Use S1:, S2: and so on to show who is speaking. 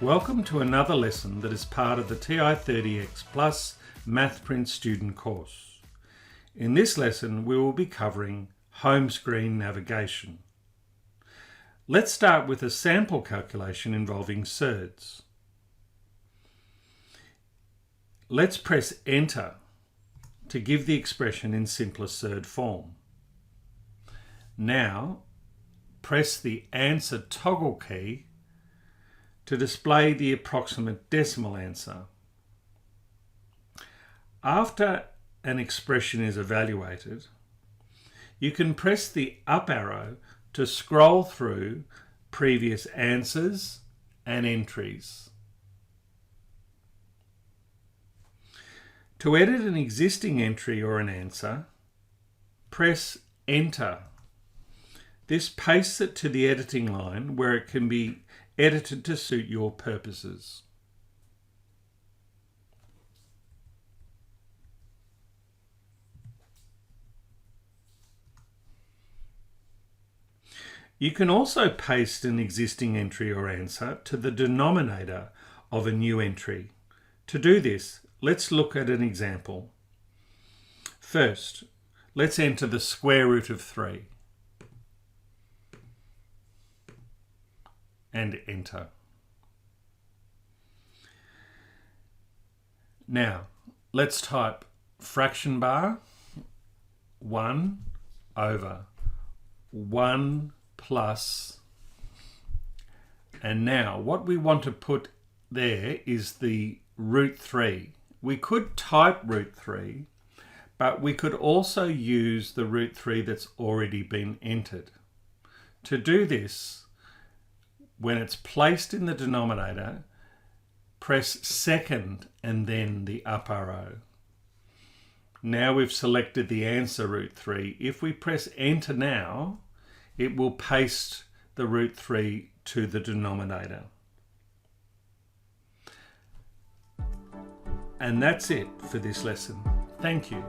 S1: Welcome to another lesson that is part of the TI-30XPlus MathPrint student course. In this lesson, we will be covering home screen navigation. Let's start with a sample calculation involving surds. Let's press Enter to give the expression in simpler surd form. Now, press the Answer toggle key to display the approximate decimal answer. After an expression is evaluated, you can press the up arrow to scroll through previous answers and entries. To edit an existing entry or an answer, press Enter. This pastes it to the editing line where it can be edited to suit your purposes. You can also paste an existing entry or answer to the denominator of a new entry. To do this, let's look at an example. First, let's enter the square root of 3. And enter. Now, let's type fraction bar 1 over 1 plus, and now what we want to put there is the root 3. We could type root 3, but we could also use the root 3 that's already been entered. To do this, when it's placed in the denominator, press second and then the up arrow. Now we've selected the answer root 3. If we press Enter now, it will paste the root 3 to the denominator. And that's it for this lesson. Thank you.